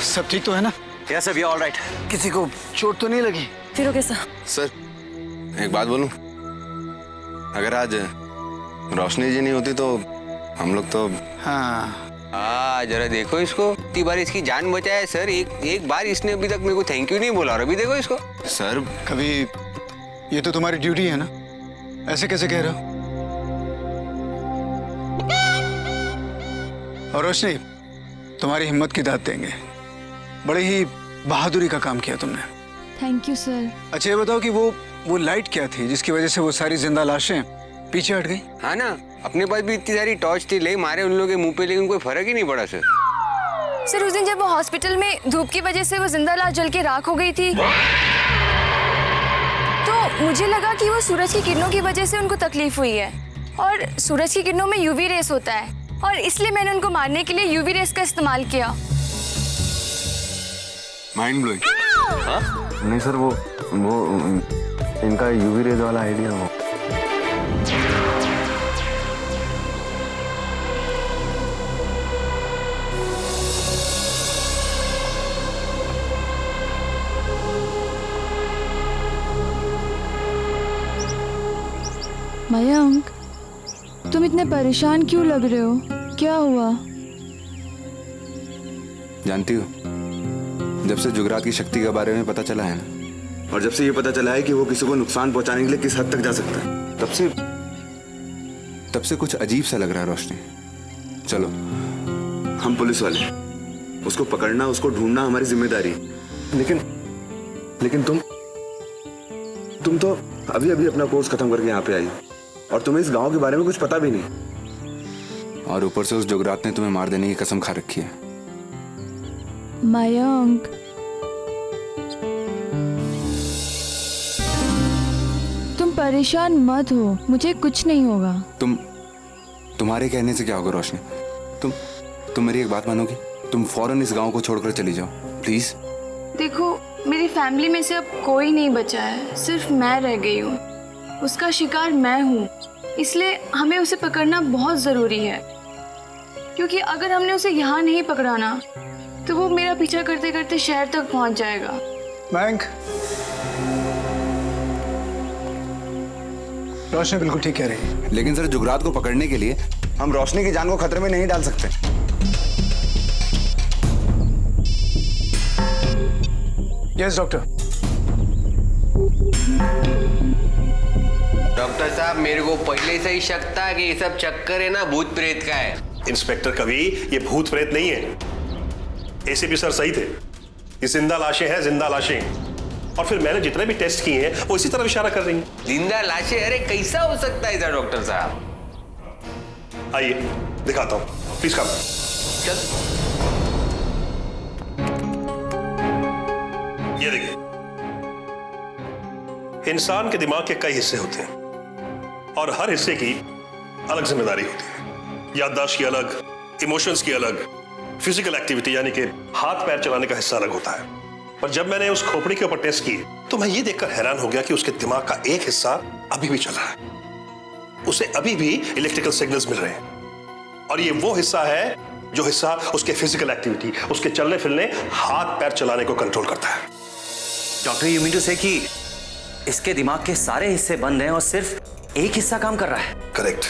सब ठीक तो है ना? Yes sir, all right. किसी को चोट तो नहीं लगी? फिर ओके सर। सर एक बात बोलूं, अगर आज रोशनी जी नहीं होती तो हम लोग तो। हाँ जरा देखो इसको, इतनी बार इसकी जान बचाया सर, एक बार इसने अभी तक मेरे को थैंक यू नहीं बोला, और अभी देखो इसको। सर कभी ये तो तुम्हारी ड्यूटी है ना, ऐसे कैसे कह रहे हो? और रोशनी, तुम्हारी हिम्मत की दाद देंगे, बड़े ही बहादुरी का काम किया तुमने। Thank you sir. अच्छा ये बताओ कि वो लाइट क्या थी जिसकी वजह से वो सारी जिंदा लाशें पीछे हट गई? हाँ ना, अपने पास भी इतनी सारी टॉर्च थी, ले मारे उन लोगों के मुंह पे, लेकिन कोई फर्क ही नहीं पड़ा सर। सर उस दिन जब वो हॉस्पिटल में धूप की वजह से वो जिंदा लाश जल के राख हो गई थी, तो मुझे लगा कि वो सूरज की किरणों की वजह से उनको तकलीफ हुई है, और सूरज की किरणों में यूवी रेस होता है, और इसलिए मैंने उनको मारने के लिए यूवी रेस का इस्तेमाल किया। Mind blowing. नहीं सर, वो इनका यूवी रेज वाला आइडिया हो। मयंक, तुम इतने परेशान क्यों लग रहे हो? क्या हुआ? जानती हो, जब से जुगरात की शक्ति के बारे में पता चला है ना, और जब से ये पता चला है कि वो किसी को नुकसान पहुंचाने के लिए किस हद तक जा सकता है, तब से कुछ अजीब सा लग रहा है रोशनी। चलो हम पुलिस वाले, उसको पकड़ना, उसको ढूंढना हमारी जिम्मेदारी, लेकिन तुम तो अभी अभी अपना कोर्स खत्म करके यहाँ पे आई, और तुम्हें इस गांव के बारे में कुछ पता भी नहीं, और ऊपर से उस जुगरात ने तुम्हें मार देने की कसम खा रखी है। मयंक, तुम परेशान मत हो, मुझे कुछ नहीं होगा। तुम्हारे कहने से क्या होगा रोशनी? तुम मेरी एक बात मानोगी? तुम फौरन इस गांव को छोड़कर चली जाओ प्लीज। देखो, मेरी फैमिली में से अब कोई नहीं बचा है, सिर्फ मैं रह गई हूँ। उसका शिकार मैं हूँ, इसलिए हमें उसे पकड़ना बहुत ज़रूरी है, क्योंकि अगर हमने उसे यहाँ नहीं पकड़ाना तो वो मेरा पीछा करते करते शहर तक पहुँच जाएगा। मयंक, रोशनी बिल्कुल ठीक कह रही है। लेकिन सर, जुगरात को पकड़ने के लिए हम रोशनी की जान को खतरे में नहीं डाल सकते। Yes doctor. डॉक्टर साहब, मेरे को पहले से ही शक था कि ये सब चक्कर है ना भूत प्रेत का है। इंस्पेक्टर कवि, ये भूत प्रेत नहीं है, एसीपी सर सही थे, ये जिंदा लाशें हैं, जिंदा लाशें। और फिर मैंने जितने भी टेस्ट किए हैं वो इसी तरफ इशारा कर रही हैं। जिंदा लाशें? अरे कैसा हो सकता है डॉक्टर साहब? आइए दिखाता हूं, प्लीज कम। चल। ये देखिए, इंसान के दिमाग के कई हिस्से होते हैं, और हर हिस्से की अलग जिम्मेदारी होती है। याददाश्त की अलग, इमोशंस की अलग, फिजिकल एक्टिविटी यानी कि हाथ पैर चलाने का हिस्सा अलग होता है। पर जब मैंने उस खोपड़ी के ऊपर टेस्ट किए तो मैं ये देखकर हैरान हो गया कि उसके दिमाग का एक हिस्सा अभी भी चल रहा है, उसे अभी भी इलेक्ट्रिकल सिग्नल्स मिल रहे हैं, और ये वो हिस्सा है जो हिस्सा उसके फिजिकल एक्टिविटी, उसके चलने फिरने, हाथ पैर चलाने को कंट्रोल करता है। डॉक्टर, यू मीन टू से कि इसके दिमाग के सारे हिस्से बंद हैं और सिर्फ एक हिस्सा काम कर रहा है? करेक्ट।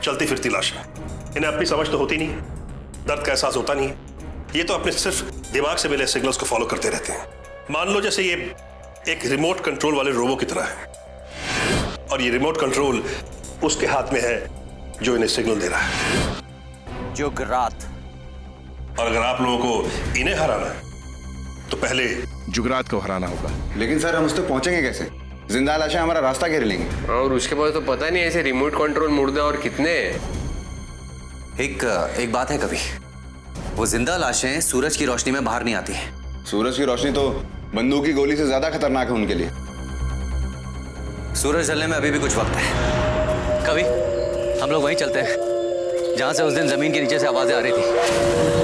चलती फिरती लाश है, इन्हें अपनी समझ तो होती नहीं, दर्द का एहसास होता नहीं है, ये तो अपने सिर्फ दिमाग से मिले सिग्नल्स को फॉलो करते रहते हैं। मान लो जैसे ये एक रिमोट कंट्रोल वाले रोबो की तरह है, और ये रिमोट कंट्रोल उसके हाथ में है जो इन्हें सिग्नल दे रहा है। जुगरात। और अगर आप लोगों को इन्हें हराना है तो पहले जुगरात को हराना होगा। लेकिन सर, हम उस तक पहुंचेंगे कैसे? जिंदा लाशें हमारा रास्ता घेर लेंगे, और उसके पास तो पता नहीं ऐसे रिमोट कंट्रोल मुर्दा और कितने। एक बात है कभी, वो जिंदा लाशें सूरज की रोशनी में बाहर नहीं आती हैं। सूरज की रोशनी तो बंदूक की गोली से ज्यादा खतरनाक है उनके लिए। सूरज जलने में अभी भी कुछ वक्त है। कभी हम लोग वहीं चलते हैं जहां से उस दिन जमीन के नीचे से आवाजें आ रही थी।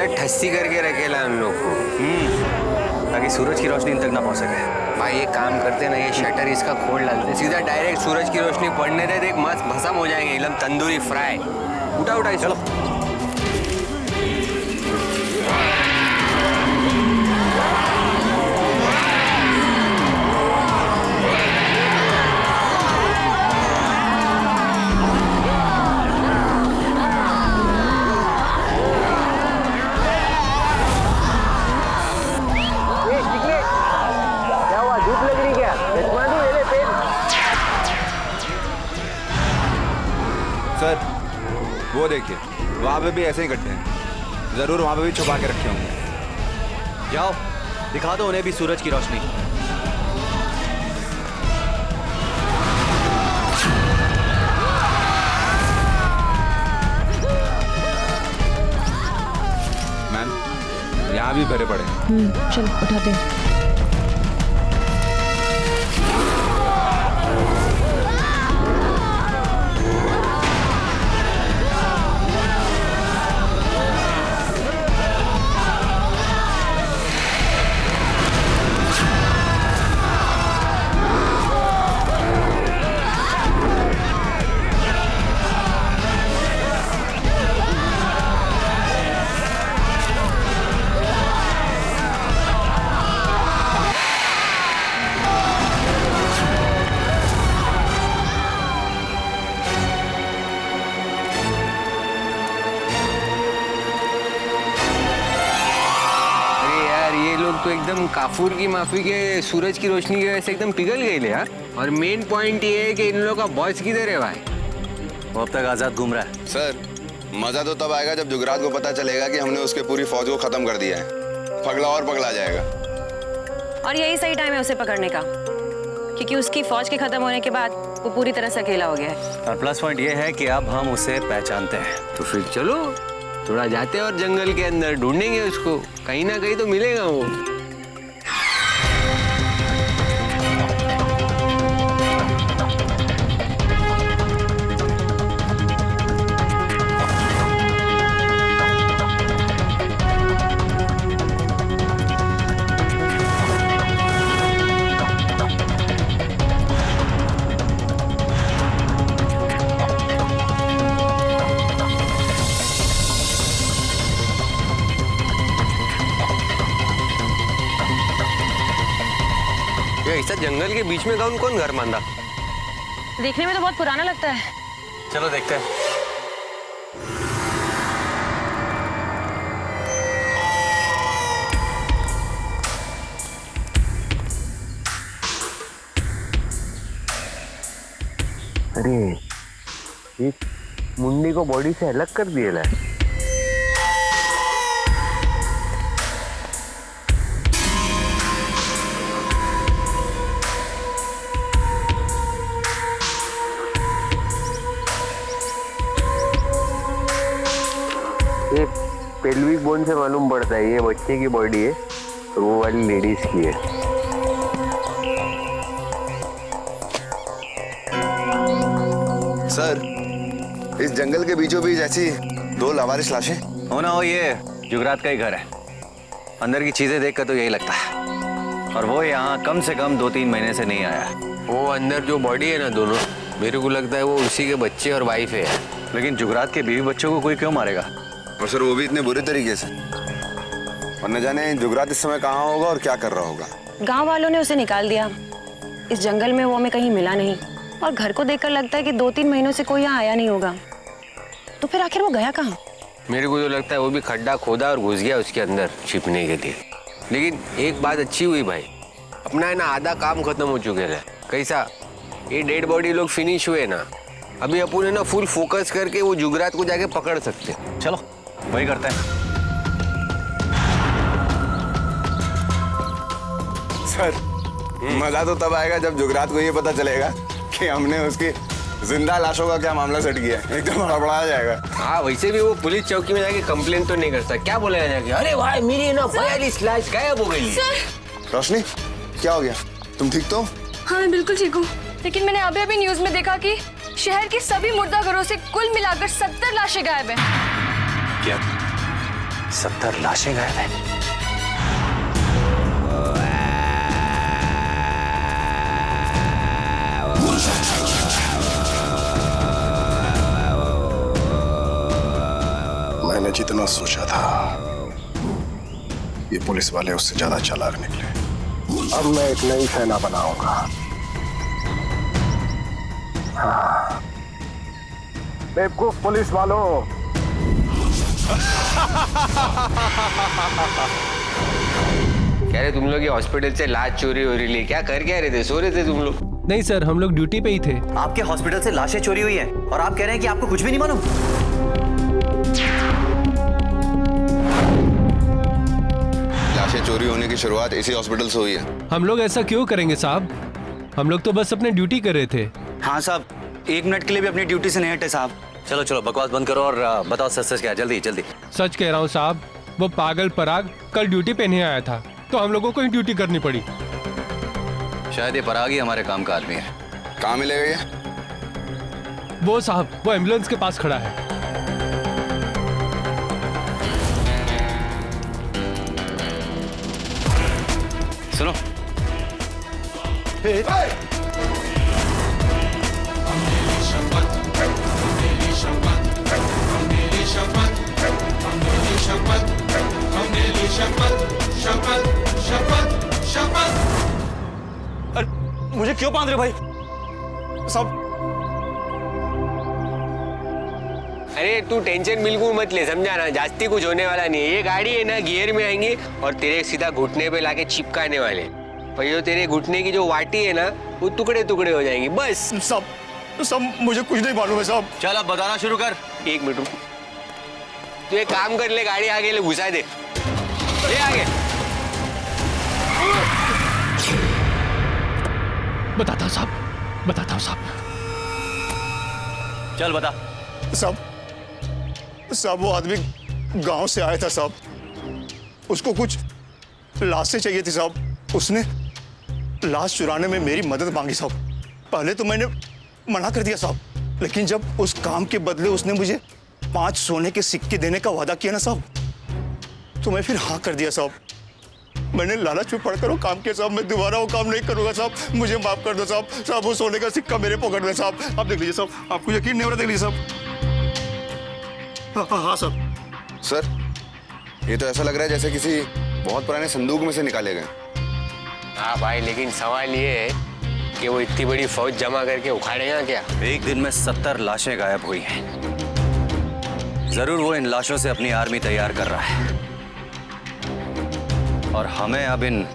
ठस्सी करके रखेला हम लोग को। ताकि सूरज की रोशनी इन तक ना पहुंच सके। भाई ये काम करते ना, ये शटर इसका खोल डालते, सीधा डायरेक्ट सूरज की रोशनी पड़ने दे, एक मस्त भस्म हो जाएंगे, एकदम तंदूरी फ्राई। उठा उठा चलो। सर वो देखिए, वहाँ पे भी ऐसे ही गड्ढे हैं, जरूर वहाँ पे भी छुपा के रखे होंगे। जाओ दिखा दो उन्हें भी सूरज की रोशनी। मैम यहाँ भी भरे पड़े हैं। चलो उठाते हैं। तो एकदम काफूर की माफी के सूरज की रोशनी की वजह से एकदम पिघल गए ले यार। और मेन पॉइंट ये है कि इन लोगों का बॉस किधर है भाई? वो अब तक आजाद घूम रहा है। सर मजा तो तब आएगा जब जुगरात को पता चलेगा कि हमने उसके पूरी फौज को खत्म कर दिया है। पगला और पगला जाएगा। और यही सही टाइम है उसे पकड़ने का, क्योंकि उसकी फौज के खत्म होने के बाद वो पूरी तरह से अकेला हो गया है। और प्लस पॉइंट ये है कि अब हम उसे पहचानते हैं। तो फिर चलो थोड़ा जाते हैं और जंगल के अंदर ढूंढेंगे उसको, कहीं ना कहीं तो मिलेगा वो। ऐसा जंगल के बीच में कौन घर बांधा? देखने में तो बहुत पुराना लगता है। चलो देखते हैं। अरे ये मुंडी को बॉडी से अलग कर दिया है। ये पेल्विक बोन से मालूम पड़ता है ये बच्चे की बॉडी है और वो वाली लेडीज की है। सर इस जंगल के बीचों बीच ऐसी दो लावारिस लाशें। हो ना हो, ये जुगरात का ही घर है। अंदर की चीजें देखकर तो यही लगता है। और वो यहाँ कम से कम 2-3 महीने से नहीं आया। वो अंदर जो बॉडी है ना दोनों, मेरे को लगता है वो उसी के बच्चे और वाइफ है। लेकिन जुगरात के बीवी बच्चों को कोई क्यों मारेगा? और सर वो भी इतने बुरे तरीके से। और न जाने जुगरात इस समय कहाँ होगा और क्या कर रहा होगा। गांव वालों ने उसे निकाल दिया। इस जंगल में वो हमें कहीं मिला नहीं, और घर को देखकर लगता है कि 2-3 महीनों से कोई यहाँ आया नहीं होगा। तो फिर आखिर वो गया कहाँ? मेरे को तो लगता है वो भी खड्डा खोदा और घुस गया उसके अंदर छिपने के लिए। लेकिन एक बात अच्छी हुई भाई, अपना है ना आधा काम खत्म हो चुके हैं। कैसा? ये डेड बॉडी लोग फिनिश हुए ना, अभी अपन है ना फुल फोकस करके वो जुगरात को जाके पकड़ सकते। चलो वही करते हैं। सर मजा तो तब आएगा जब जुगरात को ये पता चलेगा कि हमने उसकी जिंदा लाशों का क्या मामला सेट किया है। एकदम हड़बड़ा जाएगा। हाँ वैसे भी वो पुलिस चौकी में जाके कंप्लेन तो नहीं करता। क्या बोलेगा जाके, अरे भाई मेरी ना 42 लाश गायब हो गई। रोशनी क्या हो गया, तुम ठीक तो? हाँ मैं बिल्कुल ठीक हूँ, लेकिन मैंने अभी न्यूज में देखा कि शहर के सभी मुर्दा घरों से कुल मिलाकर 70 लाशें गायब हैं। क्या 70 लाशें गायब हैं। मैंने जितना सोचा था ये पुलिस वाले उससे ज्यादा चालाक निकले। अब मैं एक नई सेना बनाऊंगा। हाँ। बेवकूफ पुलिस वालों, कह रहे तुम लोग ये हॉस्पिटल से लाश चोरी हो रही है, क्या कर क्या रहे थे? सो रहे थे तुम लोग? नहीं सर, हम लोग ड्यूटी पे ही थे। आपके हॉस्पिटल से लाशें चोरी हुई हैं और आप कह रहे हैं कि आपको कुछ भी नहीं मालूम? लाशें चोरी होने की शुरुआत इसी हॉस्पिटल से हुई है। हम लोग ऐसा क्यों करेंगे साहब? हम लोग तो बस अपने ड्यूटी कर रहे थे। हाँ साहब, 1 मिनट के लिए भी अपनी ड्यूटी से नहीं हटे साहब। चलो चलो बकवास बंद करो और बताओ सच सच क्या है, जल्दी जल्दी। सच कह रहा हूँ साहब, वो पागल पराग कल ड्यूटी पे नहीं आया था, तो हम लोगों को ही ड्यूटी करनी पड़ी। शायद ये पराग ही हमारे काम का आदमी है। कहाँ मिलेगा ये? वो साहब, वो एम्बुलेंस के पास खड़ा है। सुनो, मुझे क्यों बांध रहे भाई सब? अरे तू टेंशन बिल्कुल मत ले, समझा ना, जास्ती कुछ होने वाला नहीं है। ये गाड़ी है ना, गियर में आएंगी और तेरे सीधा घुटने पे लाके चिपकाने वाले। और ये तेरे घुटने की जो वाटी है ना, वो टुकड़े टुकड़े हो जाएंगी बस। सब मुझे कुछ नहीं मालूम है साहब। चल अब बताना शुरू कर। 1 मिनट रुक। तू एक काम कर ले, गाड़ी आगे ले घुसा दे, ले आगे। बताता हूँ साहब, बताता हूँ साहब। चल बता। साहब वो आदमी गांव से आया था साहब, उसको कुछ लाशें चाहिए थी साहब। उसने लाश चुराने में मेरी मदद मांगी साहब। पहले तो मैंने मना कर दिया साहब, लेकिन जब उस काम के बदले उसने मुझे 5 सोने के सिक्के देने का वादा किया ना साहब, तो मैं फिर हाँ कर दिया साहब। मैंने लालच में पड़कर वो काम किया साहब। मैं दोबारा वो काम नहीं करूंगा साहब, मुझे माफ कर दो साहब। साहब वो सोने का सिक्का मेरे पॉकेट में साहब, आप देख लीजिए साहब, आपको यकीन नहीं हो रहा, देख लीजिए साहब। हाँ साहब। सर, ये तो ऐसा लग रहा है जैसे किसी बहुत पुराने संदूक में से निकाले गए। हाँ भाई, लेकिन सवाल ये है कि वो इतनी बड़ी फौज जमा करके उखाड़ेगा क्या? एक दिन में 70 लाशें गायब हुई हैं। जरूर वो इन लाशों से अपनी आर्मी तैयार कर रहा है और हमें अब इन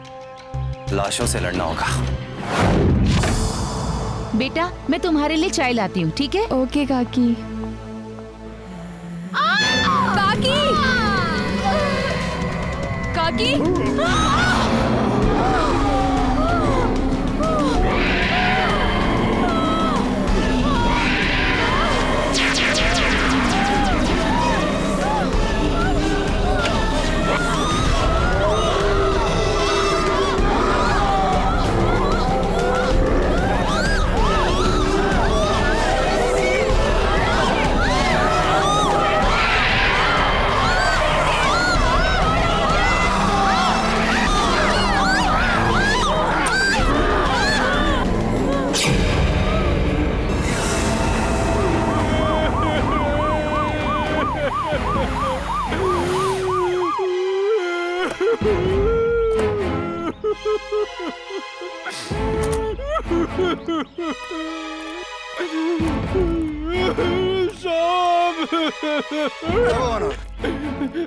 लाशों से लड़ना होगा। बेटा, मैं तुम्हारे लिए चाय लाती हूँ, ठीक है? ओके काकी। काकी! काकी!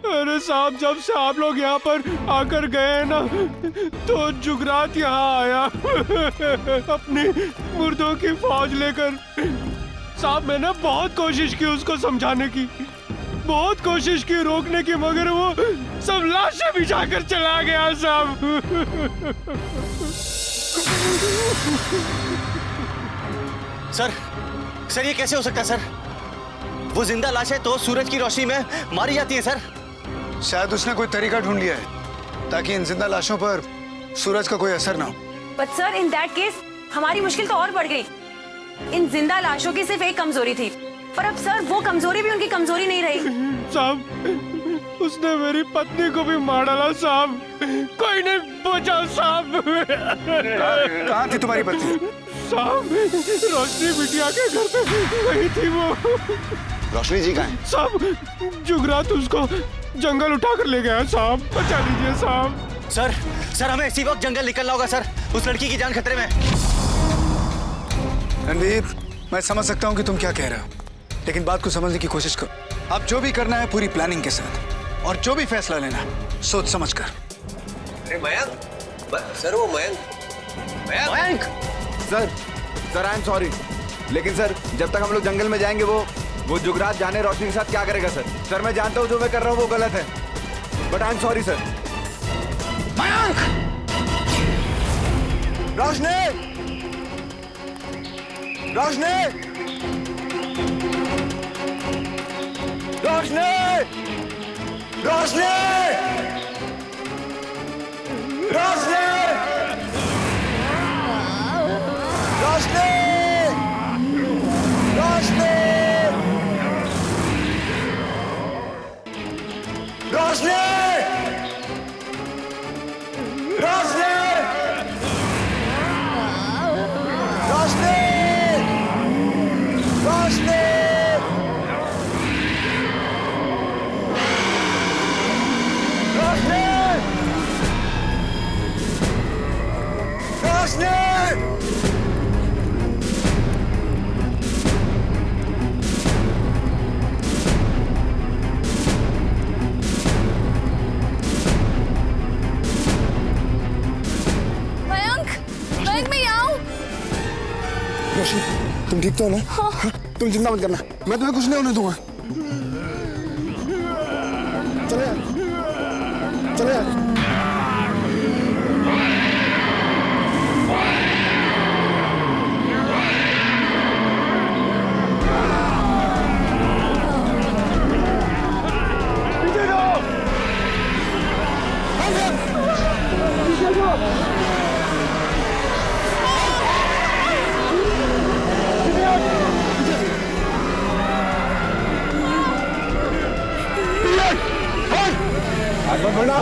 अरे साहब, जब से आप लोग यहाँ पर आकर गए ना, तो जुगरात यहाँ आया अपनी मुर्दों की फौज लेकर। साहब, मैंने बहुत कोशिश की उसको समझाने की, बहुत कोशिश की रोकने की, मगर वो सब लाशें बिछाकर चला गया साहब। सर ये कैसे हो सकता है सर? वो जिंदा लाशें तो सूरज की रोशनी में मारी जाती है सर। शायद उसने कोई तरीका ढूंढ लिया है ताकि इन जिंदा लाशों पर सूरज का कोई असर ना हो। But sir, in that case हमारी मुश्किल तो और बढ़ गई। इन जिंदा लाशों की सिर्फ एक कमजोरी थी, पर अब सर वो कमजोरी भी उनकी कमजोरी नहीं रही। साहब, उसने मेरी पत्नी को भी मार डाला साहब। कोई नहीं बचा साहब। कहाँ थी तुम्हारी पत्नी? साहब रोशनी बिटिया के घर पे वही थी वो। रोशनी जी कहाँ हैं? साहब जुगरात उसको जंगल उठाकर ले गया साहब, बचा लीजिए साहब। सर हमें इसी वक्त जंगल निकलना होगा सर, उस लड़की की जान खतरे में। रणदीप, मैं समझ सकता हूँ कि तुम क्या कह रहे हो, लेकिन बात को समझने की कोशिश करो। अब जो भी करना है पूरी प्लानिंग के साथ, और जो भी फैसला लेना है सोच समझ कर। अरे मयंक, सर वो Mayank. Sir I am sorry, लेकिन सर जब तक हम लोग जंगल में जाएंगे वो जुगरात जाने रोशनी के साथ क्या करेगा सर। सर मैं जानता हूँ जो मैं कर रहा हूँ वो गलत है, but I am sorry sir. Mayank! Roshni! Roshni! Roshni! Roshni! Roshni! Roshni! Roshni! Roshni! Roshni! Roshni! Roshni! Roshni! Mayank मैं यहाँ हूँ। रोशनी तुम ठीक तो हो ना? हाँ। तुम चिंता मत करना, मैं तुम्हें कुछ नहीं होने दूंगा। चले यार, चले यार। आगे बढ़ना।